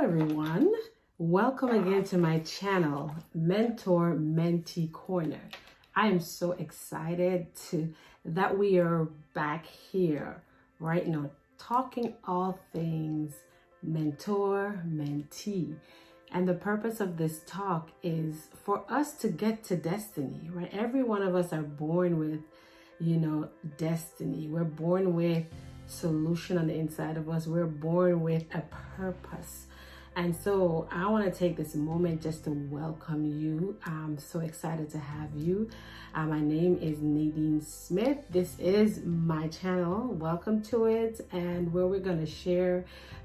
everyone. Welcome again to my channel, Mentor Mentee Corner. I am so excited that we are back here right now talking all things mentor, mentee. And the purpose of this talk is for us to get to destiny, right? Every one of us are born with, destiny. We're born with solution on the inside of us. We're born with a purpose. And so I want to take this moment just to welcome you. I'm so excited to have you. My name is Nadinebsmith. This is my channel. Welcome to it, and where we're going to share,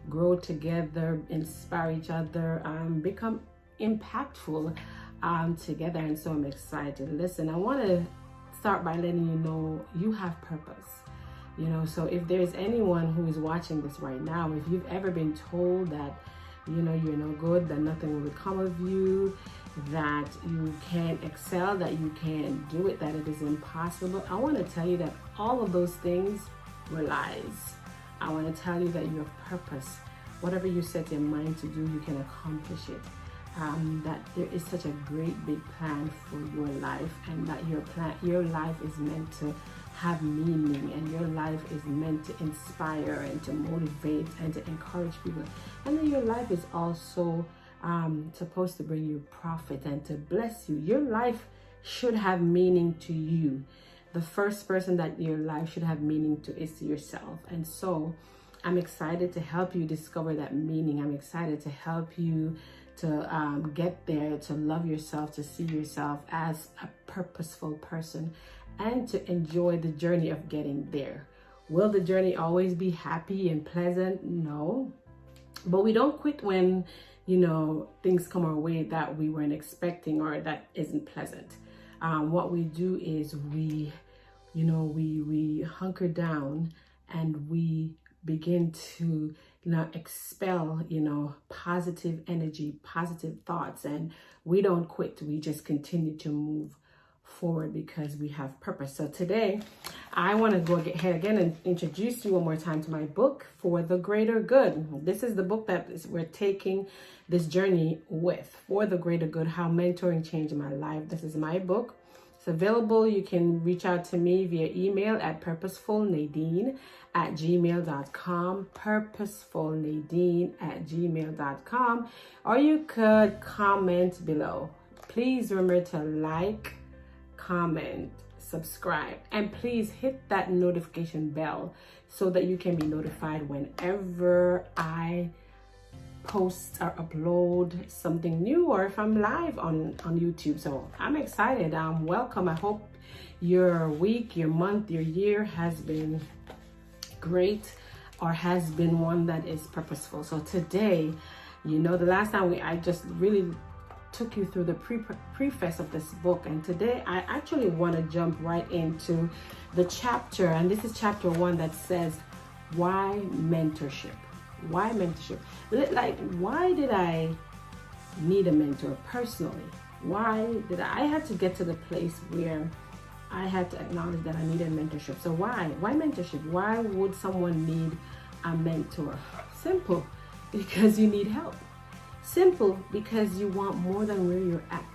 grow together, inspire each other, become impactful together. And so I'm excited. Listen, I want to start by letting you know you have purpose. So if there's anyone who is watching this right now, if you've ever been told that you're no good, that nothing will become of you, that you can't excel, that you can't do it, that it is impossible, I want to tell you that all of those things were lies. I want to tell you that you have purpose. Whatever you set your mind to do, you can accomplish it. That there is such a great big plan for your life, and that your life is meant to have meaning, and your life is meant to inspire and to motivate and to encourage people, and then your life is also supposed to bring you profit and to bless you. Your life should have meaning to you. The first person that your life should have meaning to is to yourself. And so I'm excited to help you discover that meaning. I'm excited to help you to get there, to love yourself, to see yourself as a purposeful person, and to enjoy the journey of getting there. Will the journey always be happy and pleasant? No. But we don't quit when, things come our way that we weren't expecting or that isn't pleasant. What we do is we hunker down and we begin to expel positive energy, positive thoughts, and we don't quit. We just continue to move forward because we have purpose. So today I want to go ahead again and introduce you one more time to my book, For the Greater Good. This is the book that we're taking this journey with, For the Greater Good, How Mentoring Changed My Life. This is my book. It's available. You can reach out to me via email at purposefulnadine@gmail.com, purposefulnadine@gmail.com, or you could comment below. Please remember to like, comment, subscribe, and please hit that notification bell so that you can be notified whenever I post or upload something new, or if I'm live on YouTube. So I'm excited. Welcome. I hope your week, your month, your year has been great, or has been one that is purposeful. So today, the last time I just really took you through the preface of this book, and today I actually want to jump right into the chapter, and this is chapter 1 that says, why mentorship? Why mentorship? Like, why did I need a mentor personally? Why did I had to get to the place where I had to acknowledge that I needed mentorship? So why mentorship? Why would someone need a mentor? Simple, because you need help. Simple, because you want more than where you're at.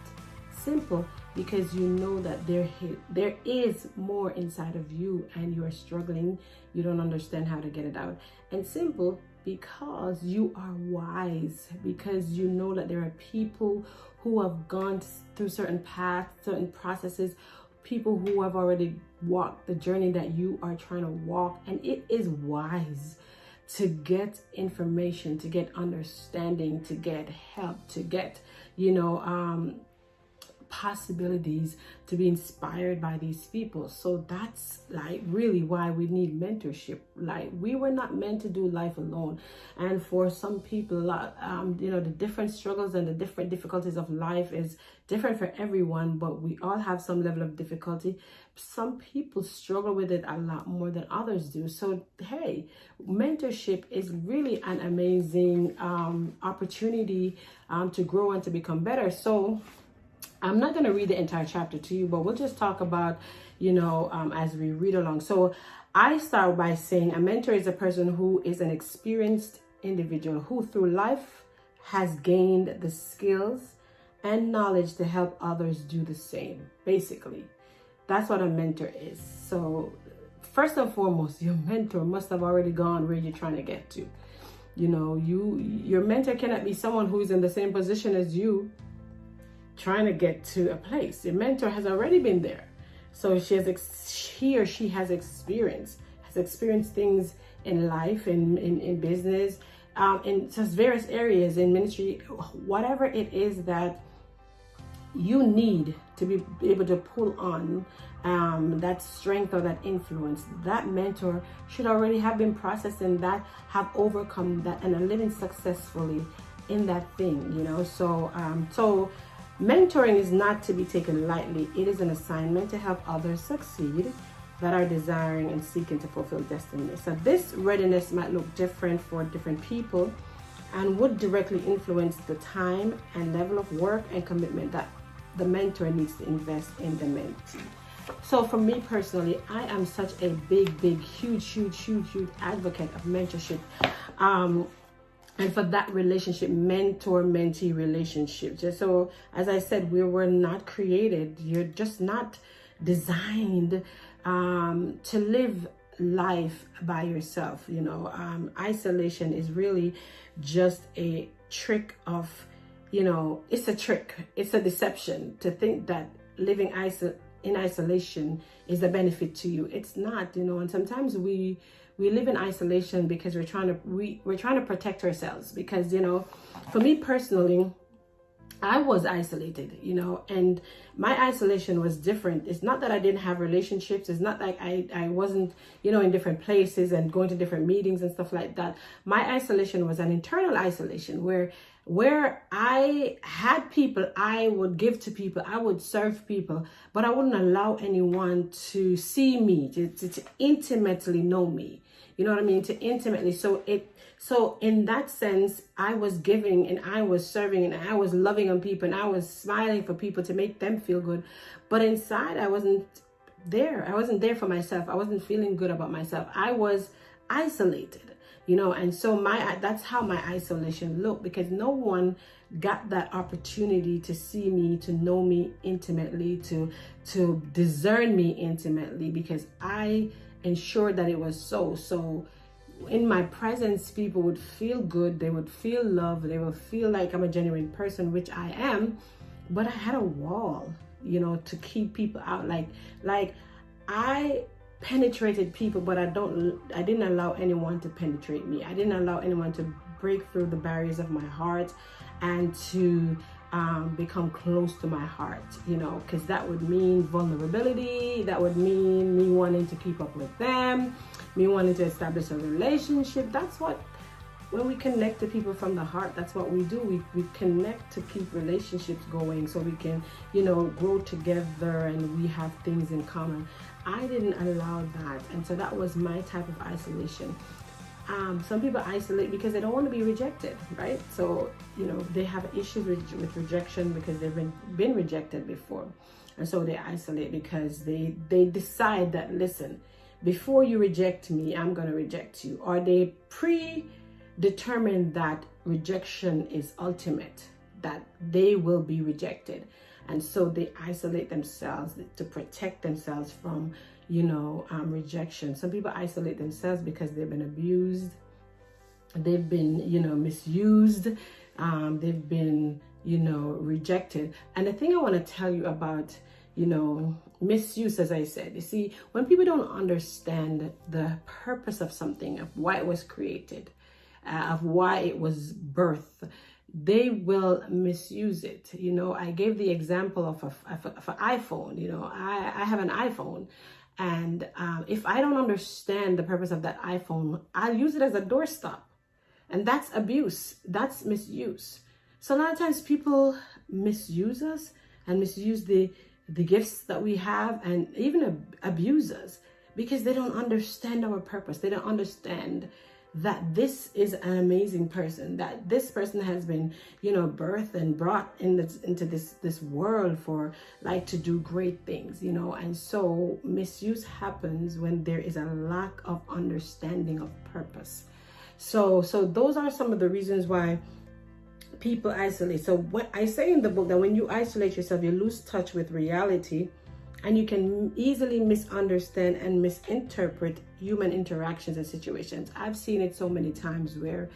Simple, because you know that there is more inside of you and you are struggling. You don't understand how to get it out. And simple, because you are wise, because you know that there are people who have gone through certain paths, certain processes, people who have already walked the journey that you are trying to walk. And it is wise to get information, to get understanding, to get help, to get, possibilities, to be inspired by these people. So that's like really why we need mentorship. Like, we were not meant to do life alone. And for some people, the different struggles and the different difficulties of life is different for everyone, but we all have some level of difficulty. Some people struggle with it a lot more than others do. So hey, mentorship is really an amazing opportunity to grow and to become better. So I'm not going to read the entire chapter to you, but we'll just talk about, as we read along. So I start by saying a mentor is a person who is an experienced individual who through life has gained the skills and knowledge to help others do the same. Basically, that's what a mentor is. So first and foremost, your mentor must have already gone where you're trying to get to. You know, your mentor cannot be someone who's in the same position as you trying to get to a place. Your mentor has already been there. So he or she has experienced things in life, in business, in just various areas, in ministry, whatever it is that you need to be able to pull on that strength or that influence. That mentor should already have been processing that, have overcome that, and are living successfully in that thing, you know. So mentoring is not to be taken lightly. It is an assignment to help others succeed that are desiring and seeking to fulfill destiny. So this readiness might look different for different people and would directly influence the time and level of work and commitment that the mentor needs to invest in the mentee. So for me personally, I am such a big, huge advocate of mentorship. And for that relationship, mentor-mentee relationship. Just so, as I said, we were not created. You're just not designed to live life by yourself. You know, isolation is really just a trick of, you know, it's a trick. It's a deception to think that living in isolation is a benefit to you. It's not, you know, and sometimes we live in isolation because we're trying to protect ourselves. Because, you know, for me personally, I was isolated, you know, and my isolation was different. It's not that I didn't have relationships. It's not like I wasn't, you know, in different places and going to different meetings and stuff like that. My isolation was an internal isolation where I had people I would give to people, I would serve people, but I wouldn't allow anyone to see me, to intimately know me. You know what I mean? To intimately. So in that sense, I was giving and I was serving and I was loving on people and I was smiling for people to make them feel good. But inside, I wasn't there. I wasn't there for myself. I wasn't feeling good about myself. I was isolated, you know, and so that's how my isolation looked, because no one got that opportunity to see me, to know me intimately, to discern me intimately, because I ensured that it was so in my presence, people would feel good, they would feel love, they would feel like I'm a genuine person, which I am. But I had a wall, you know, to keep people out. Like I penetrated people, but I didn't allow anyone to penetrate me. I didn't allow anyone to break through the barriers of my heart and to become close to my heart, you know, because that would mean vulnerability. That would mean me wanting to keep up with them, me wanting to establish a relationship. That's what, when we connect to people from the heart, that's what we do. We connect to keep relationships going so we can, you know, grow together and we have things in common. I didn't allow that. And so that was my type of isolation. Some people isolate because they don't want to be rejected, right? So, you know, they have issues with rejection because they've been rejected before. And so they isolate because they decide that, listen, before you reject me, I'm going to reject you. Or they predetermine that rejection is ultimate, that they will be rejected. And so they isolate themselves to protect themselves from, you know, rejection. Some people isolate themselves because they've been abused, they've been, you know, misused, they've been, you know, rejected. And the thing I want to tell you about, you know, misuse, as I said, you see, when people don't understand the purpose of something, of why it was created, of why it was birthed, they will misuse it. You know, I gave the example of an iPhone. You know, I have an iPhone, and if I don't understand the purpose of that iPhone, I'll use it as a doorstop, and that's abuse. That's misuse. So a lot of times people misuse us and misuse the gifts that we have, and even abuse us because they don't understand our purpose. They don't understand that this is an amazing person, that this person has been, you know, birthed and brought into this world for, like, to do great things, you know. And so misuse happens when there is a lack of understanding of purpose. So those are some of the reasons why people isolate. So what I say in the book, that when you isolate yourself, you lose touch with reality, and you can easily misunderstand and misinterpret human interactions and situations. I've seen it so many times where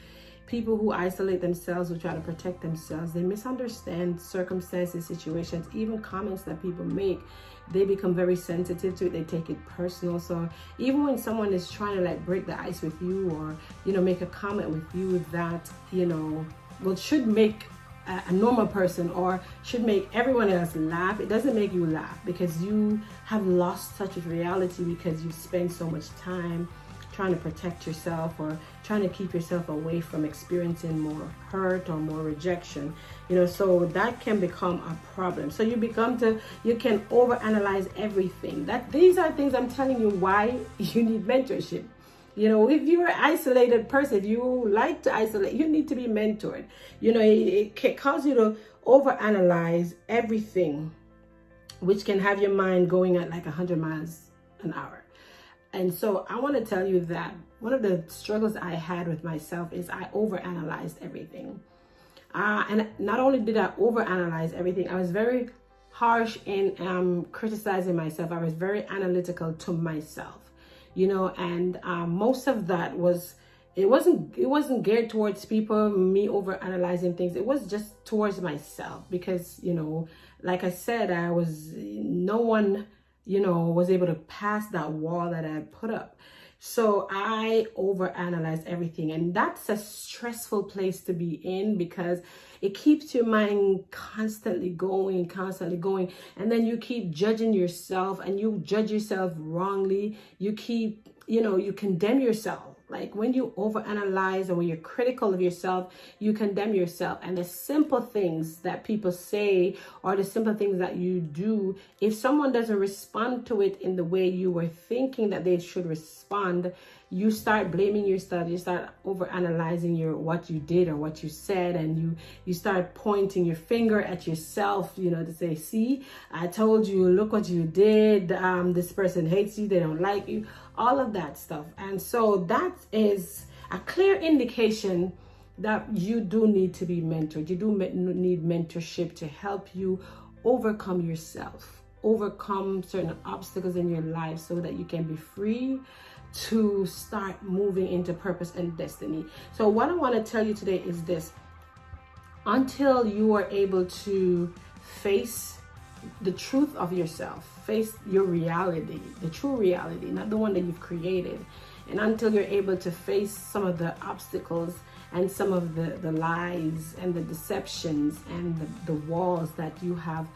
people who isolate themselves, who try to protect themselves, they misunderstand circumstances, situations, even comments that people make. They become very sensitive to it. They take it personal. So even when someone is trying to like break the ice with you, or, you know, make a comment with you that, you know, well, should make a normal person or should make everyone else laugh, it doesn't make you laugh, because you have lost touch with reality, because you spend so much time trying to protect yourself or trying to keep yourself away from experiencing more hurt or more rejection, you know. So that can become a problem. So you can overanalyze everything. These are things I'm telling you why you need mentorship. You know, if you're an isolated person, if you like to isolate, you need to be mentored. You know, it can cause you to overanalyze everything, which can have your mind going at like 100 miles an hour. And so I want to tell you that one of the struggles I had with myself is I overanalyzed everything. And not only did I overanalyze everything, I was very harsh in criticizing myself. I was very analytical to myself. You know, and most of that it wasn't geared towards people, me over analyzing things. It was just towards myself, because, you know, like I said, no one, you know, was able to pass that wall that I put up. So I overanalyze everything, and that's a stressful place to be in, because it keeps your mind constantly going, and then you keep judging yourself, and you judge yourself wrongly. You keep, you know, you condemn yourself. Like when you overanalyze or when you're critical of yourself, you condemn yourself. And the simple things that people say or the simple things that you do, if someone doesn't respond to it in the way you were thinking that they should respond, you start blaming yourself. You start overanalyzing what you did or what you said, and you start pointing your finger at yourself, you know, to say, see, I told you, look what you did. This person hates you. They don't like you. All of that stuff. And so that is a clear indication that you do need to be mentored. You do need mentorship to help you overcome yourself, overcome certain obstacles in your life, so that you can be free to start moving into purpose and destiny. So what I want to tell you today is this: until you are able to face the truth of yourself, face your reality, the true reality, not the one that you've created, and until you're able to face some of the obstacles and some of the lies and the deceptions and the walls that you have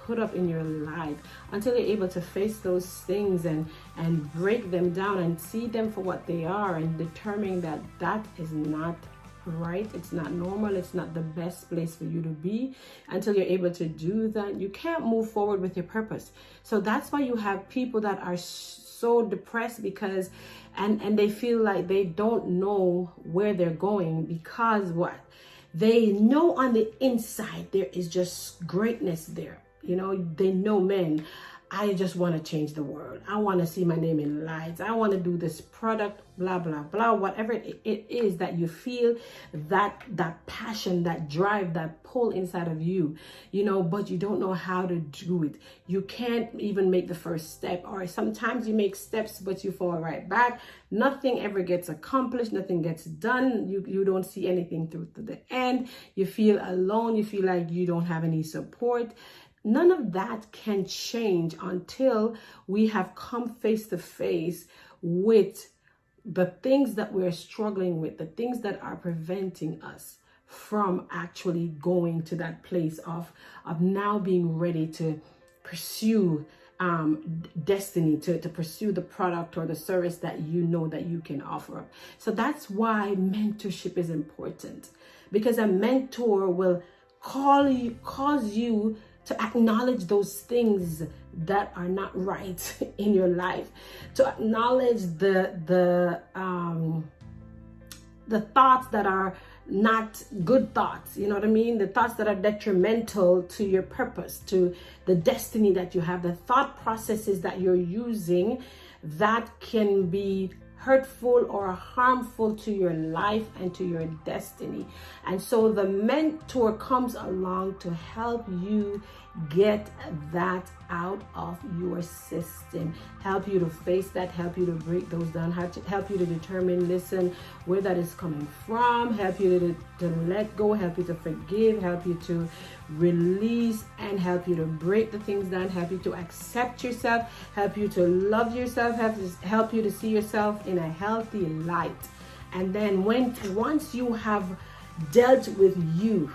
put up in your life, until you're able to face those things and break them down and see them for what they are, and determine that that is not right, it's not normal, it's not the best place for you to be. Until you're able to do that, you can't move forward with your purpose. So that's why you have people that are so depressed, because and they feel like they don't know where they're going, because what they know on the inside, there is just greatness there. You know, they know, man, I just want to change the world. I want to see my name in lights. I want to do this product, blah, blah, blah, whatever it is that you feel, that passion, that drive, that pull inside of you, you know, but you don't know how to do it. You can't even make the first step, or sometimes you make steps, but you fall right back. Nothing ever gets accomplished. Nothing gets done. You don't see anything through to the end. You feel alone. You feel like you don't have any support. None of that can change until we have come face to face with the things that we're struggling with, the things that are preventing us from actually going to that place of now being ready to pursue destiny, to pursue the product or the service that you know that you can offer. So that's why mentorship is important, because a mentor will cause you to acknowledge those things that are not right in your life, to acknowledge the thoughts that are not good thoughts, you know what I mean? The thoughts that are detrimental to your purpose, to the destiny that you have, the thought processes that you're using that can be hurtful or harmful to your life and to your destiny. And so the mentor comes along to help you get that out of your system, help you to face that, help you to break those down, help you to determine, listen, where that is coming from, help you to let go, help you to forgive, help you to release, and help you to break the things down, help you to accept yourself, help you to love yourself, help you to see yourself in a healthy light. And then once you have dealt with you,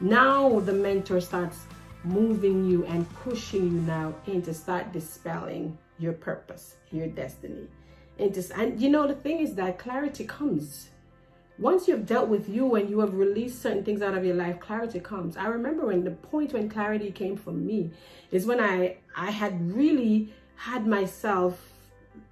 now the mentor starts moving you and pushing you now into start dispelling your purpose, your destiny. And you know, the thing is that clarity comes. Once you've dealt with you and you have released certain things out of your life, clarity comes. I remember when the point when clarity came for me is when I had really had myself,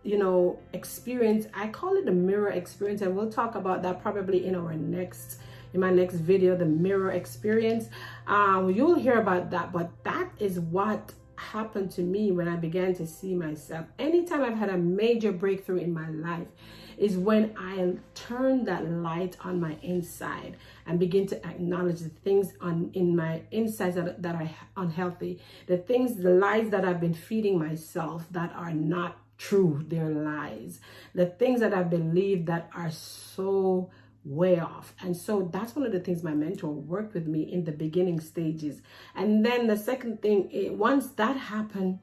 you know, experience. I call it the mirror experience, and we'll talk about that probably in my next video, the mirror experience. You'll hear about that, but that is what happened to me when I began to see myself. Anytime I've had a major breakthrough in my life is when I turn that light on my inside and begin to acknowledge the things in my insides that are unhealthy, the lies that I've been feeding myself that are not true, they're lies, the things that I believe that are so way off. And so that's one of the things my mentor worked with me in the beginning stages. And then the second thing, once that happened,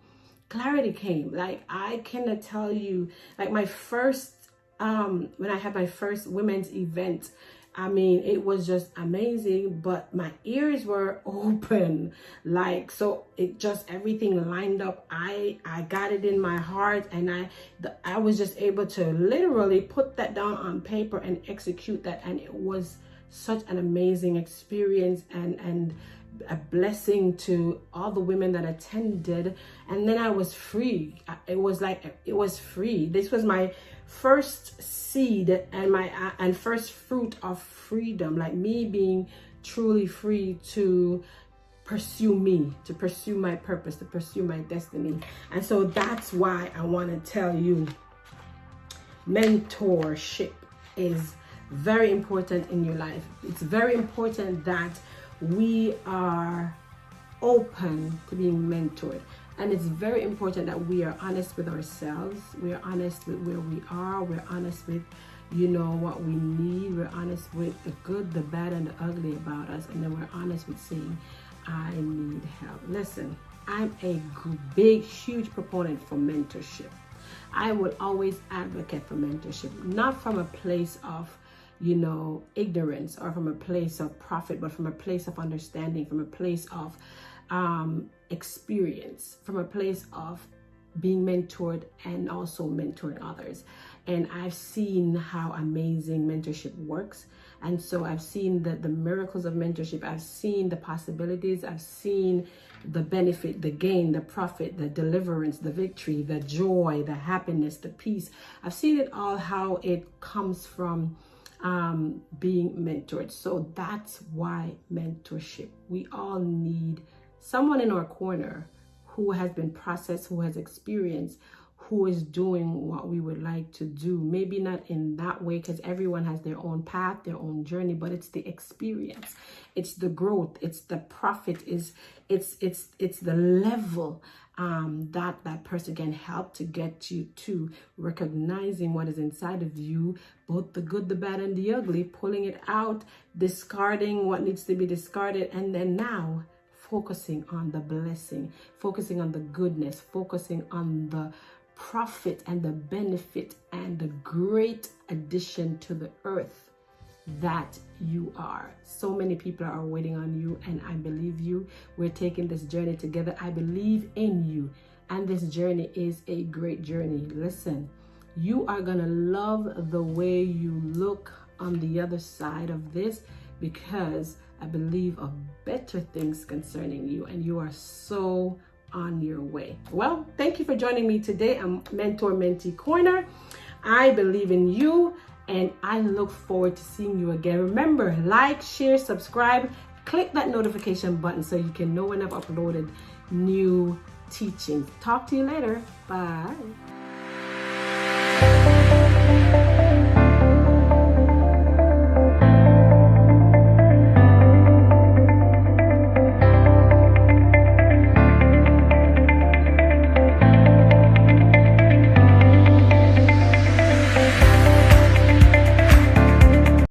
clarity came. Like, I cannot tell you, like my first when I had my first women's event, I mean, it was just amazing, but my ears were open. Like, so it just, everything lined up. I got it in my heart, and I was just able to literally put that down on paper and execute that. And it was such an amazing experience and a blessing to all the women that attended. And then I was free. It was free. This was my first seed and first fruit of freedom, like me being truly free to pursue me, to pursue my purpose, to pursue my destiny. And so that's why I want to tell you, mentorship is very important in your life. It's very important that we are open to being mentored. And it's very important that we are honest with ourselves. We are honest with where we are. We're honest with, you know, what we need. We're honest with the good, the bad, and the ugly about us. And then we're honest with saying, I need help. Listen, I'm a big, huge proponent for mentorship. I will always advocate for mentorship, not from a place of, you know, ignorance or from a place of profit, but from a place of understanding, from a place of experience, from a place of being mentored and also mentoring others. And I've seen how amazing mentorship works. And so I've seen the miracles of mentorship. I've seen the possibilities. I've seen the benefit, the gain, the profit, the deliverance, the victory, the joy, the happiness, the peace. I've seen it all, how it comes from being mentored. So that's why mentorship. We all need someone in our corner who has been processed, who has experienced, who is doing what we would like to do. Maybe not in that way, because everyone has their own path, their own journey, but it's the experience, it's the growth, it's the profit, it's the level that person can help to get you to recognizing what is inside of you, both the good, the bad, and the ugly, pulling it out, discarding what needs to be discarded, and then now focusing on the blessing, focusing on the goodness, focusing on the profit and the benefit and the great addition to the earth that you are. So many people are waiting on you, and I believe you. We're taking this journey together. I believe in you, and this journey is a great journey. Listen, you are gonna love the way you look on the other side of this, because I believe of better things concerning you, and you are so on your way. Well, thank you for joining me today on Mentor Mentee Corner. I believe in you, and I look forward to seeing you again. Remember, like, share, subscribe, click that notification button so you can know when I've uploaded new teachings. Talk to you later. Bye.